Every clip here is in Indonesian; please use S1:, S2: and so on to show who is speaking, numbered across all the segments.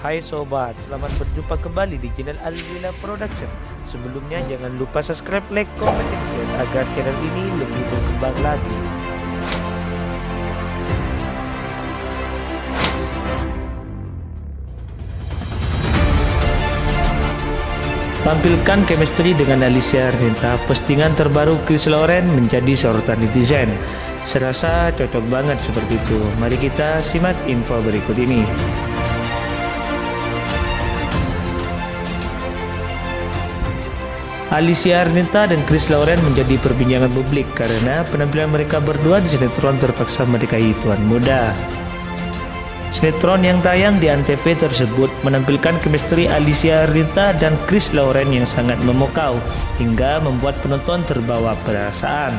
S1: Hai sobat, selamat berjumpa kembali di channel Alwila Production. Sebelumnya jangan lupa subscribe, like, comment, dan share agar channel ini lebih berkembang lagi. Tampilkan chemistry dengan Alicia Arneta, postingan terbaru Chris Lauren menjadi sorotan netizen. Serasa cocok banget seperti itu. Mari kita simak info berikut ini. Alicia Arneta dan Chris Lauren menjadi perbincangan publik karena penampilan mereka berdua di sinetron Terpaksa Menikahi Tuan Muda. Sinetron yang tayang di Antv tersebut menampilkan chemistry Alicia Arneta dan Chris Lauren yang sangat memukau hingga membuat penonton terbawa perasaan.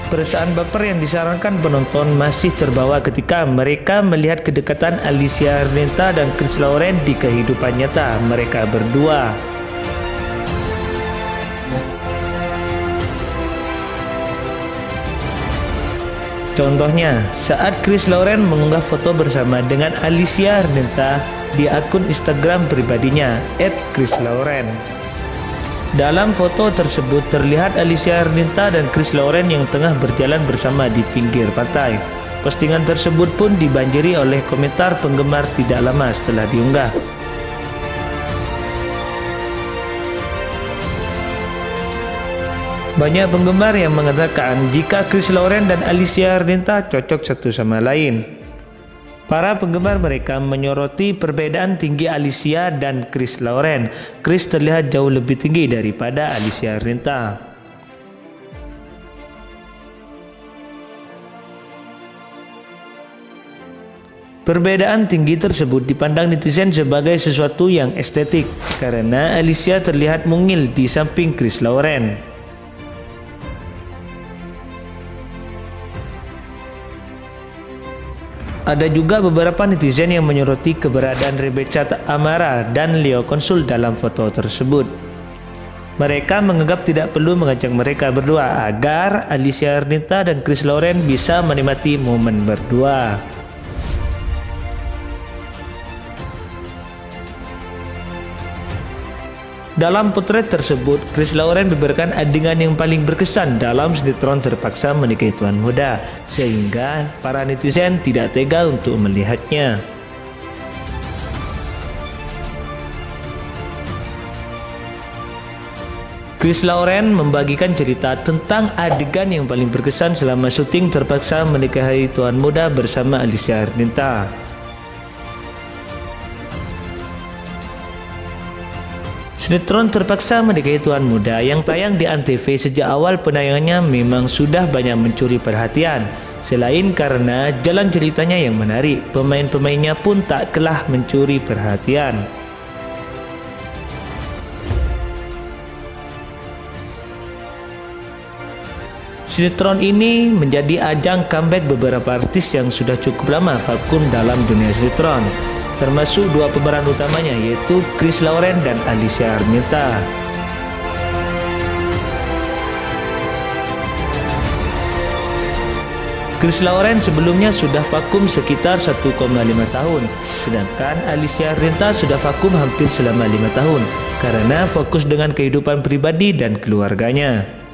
S1: Perasaan baper yang disarankan penonton masih terbawa ketika mereka melihat kedekatan Alicia Arneta dan Chris Lauren di kehidupan nyata mereka berdua. Contohnya, saat Chris Lauren mengunggah foto bersama dengan Alicia Arneta di akun Instagram pribadinya @chrislauren. Dalam foto tersebut terlihat Alicia Arneta dan Chris Lauren yang tengah berjalan bersama di pinggir pantai. Postingan tersebut pun dibanjiri oleh komentar penggemar tidak lama setelah diunggah. Banyak penggemar yang mengatakan jika Chris Lauren dan Alicia Arneta cocok satu sama lain. Para penggemar mereka menyoroti perbedaan tinggi Alicia dan Chris Lauren. Chris terlihat jauh lebih tinggi daripada Alicia Arneta. Perbedaan tinggi tersebut dipandang netizen sebagai sesuatu yang estetik karena Alicia terlihat mungil di samping Chris Lauren. Ada juga beberapa netizen yang menyoroti keberadaan Rebecca Amara dan Leo Konsul dalam foto tersebut. Mereka menganggap tidak perlu mengajak mereka berdua agar Alicia Arneta dan Chris Lauren bisa menikmati momen berdua. Dalam potret tersebut, Chris Lauren memberikan adegan yang paling berkesan dalam sinetron Terpaksa Menikahi Tuan Muda, sehingga para netizen tidak tega untuk melihatnya. Chris Lauren membagikan cerita tentang adegan yang paling berkesan selama syuting Terpaksa Menikahi Tuan Muda bersama Alicia Arneta. Sinetron Terpaksa Menikahi Tuan Muda yang tayang di Antv sejak awal penayangannya memang sudah banyak mencuri perhatian. Selain karena jalan ceritanya yang menarik, pemain-pemainnya pun tak kalah mencuri perhatian. Sinetron ini menjadi ajang comeback beberapa artis yang sudah cukup lama vakum dalam dunia sinetron, termasuk dua pemeran utamanya yaitu Chris Lauren dan Alicia Arneta. Chris Lauren sebelumnya sudah vakum sekitar 1,5 tahun, sedangkan Alicia Arneta sudah vakum hampir selama 5 tahun karena fokus dengan kehidupan pribadi dan keluarganya.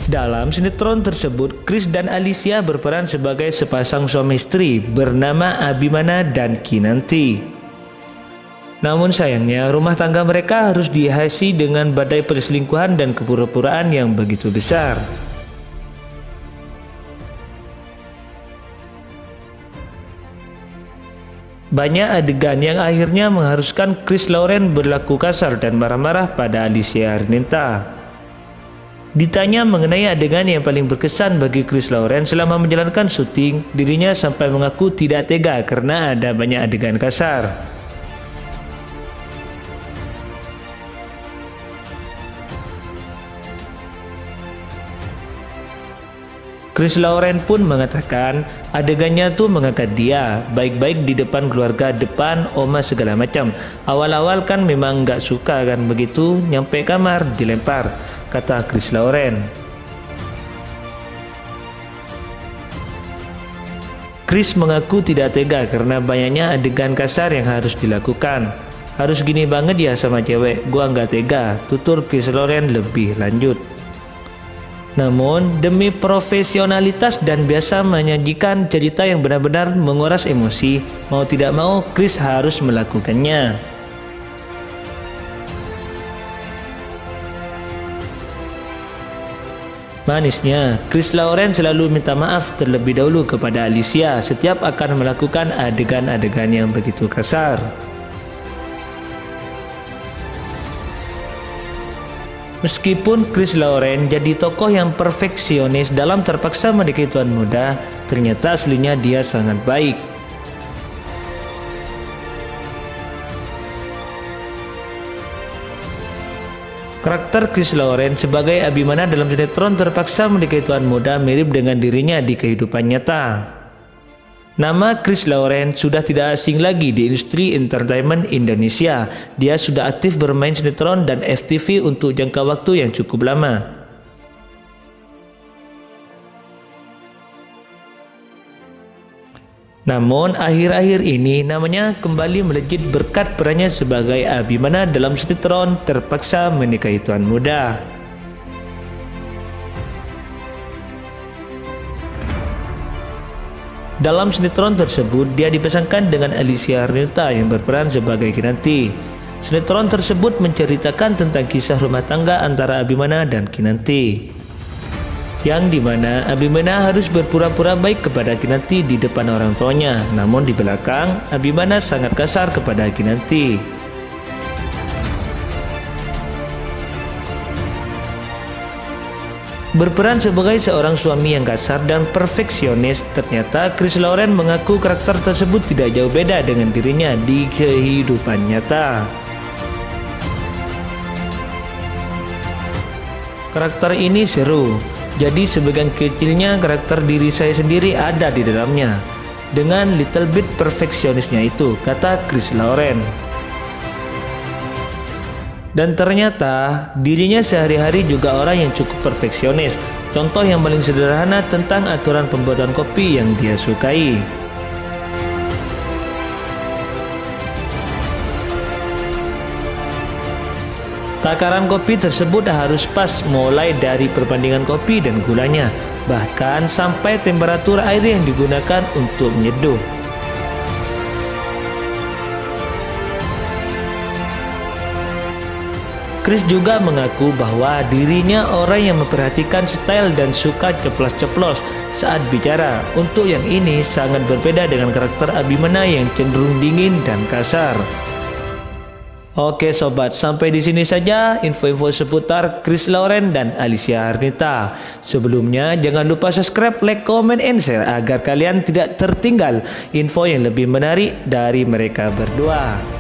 S1: Dalam sinetron tersebut, Chris dan Alicia berperan sebagai sepasang suami istri bernama Abimana dan Kinanti. Namun sayangnya, rumah tangga mereka harus dihiasi dengan badai perselingkuhan dan kepura-puraan yang begitu besar. Banyak adegan yang akhirnya mengharuskan Chris Lauren berlaku kasar dan marah-marah pada Alicia Arneta. Ditanya mengenai adegan yang paling berkesan bagi Chris Lauren selama menjalankan syuting, dirinya sampai mengaku tidak tega karena ada banyak adegan kasar. Chris Lauren pun mengatakan adegannya tuh mengangkat dia baik-baik di depan keluarga, depan oma segala macam. Awal-awal kan memang nggak suka kan, begitu nyampe kamar dilempar, kata Chris Lauren. Chris mengaku tidak tega karena banyaknya adegan kasar yang harus dilakukan. Harus gini banget ya sama cewek, gua nggak tega, tutur Chris Loren lebih lanjut. Namun, demi profesionalitas dan biasa menyajikan cerita yang benar-benar menguras emosi, mau tidak mau Chris harus melakukannya. Manisnya, Chris Loren selalu minta maaf terlebih dahulu kepada Alicia setiap akan melakukan adegan-adegan yang begitu kasar. Meskipun Chris Loren jadi tokoh yang perfeksionis dalam Terpaksa Menikahi Tuan Muda, ternyata aslinya dia sangat baik. Karakter Chris Loren sebagai Abimana dalam sinetron Terpaksa Menikahi Tuan Muda mirip dengan dirinya di kehidupan nyata. Nama Chris Loren sudah tidak asing lagi di industri entertainment Indonesia. Dia sudah aktif bermain sinetron dan FTV untuk jangka waktu yang cukup lama. Namun akhir-akhir ini namanya kembali melejit berkat perannya sebagai Abimana dalam sinetron Terpaksa Menikahi Tuan Muda. Dalam sinetron tersebut dia dipasangkan dengan Alicia Arnita yang berperan sebagai Kinanti. Sinetron tersebut menceritakan tentang kisah rumah tangga antara Abimana dan Kinanti, yang dimana Abimana harus berpura-pura baik kepada Kinanti di depan orang tuanya, namun di belakang Abimana sangat kasar kepada Kinanti. Berperan sebagai seorang suami yang kasar dan perfeksionis, ternyata Chris Loren mengaku karakter tersebut tidak jauh beda dengan dirinya di kehidupan nyata. Karakter ini seru. Jadi sebagian kecilnya karakter diri saya sendiri ada di dalamnya. Dengan little bit perfeksionisnya itu, kata Chris Loren. Dan ternyata dirinya sehari-hari juga orang yang cukup perfeksionis. Contoh yang paling sederhana tentang aturan pembuatan kopi yang dia sukai. Takaran kopi tersebut harus pas mulai dari perbandingan kopi dan gulanya, bahkan sampai temperatur air yang digunakan untuk menyeduh. Chris juga mengaku bahwa dirinya orang yang memperhatikan style dan suka ceplos-ceplos saat bicara. Untuk yang ini sangat berbeda dengan karakter Abimana yang cenderung dingin dan kasar. Oke sobat, sampai di sini saja info-info seputar Chris Loren dan Alicia Arnita. Sebelumnya jangan lupa subscribe, like, comment, and share agar kalian tidak tertinggal info yang lebih menarik dari mereka berdua.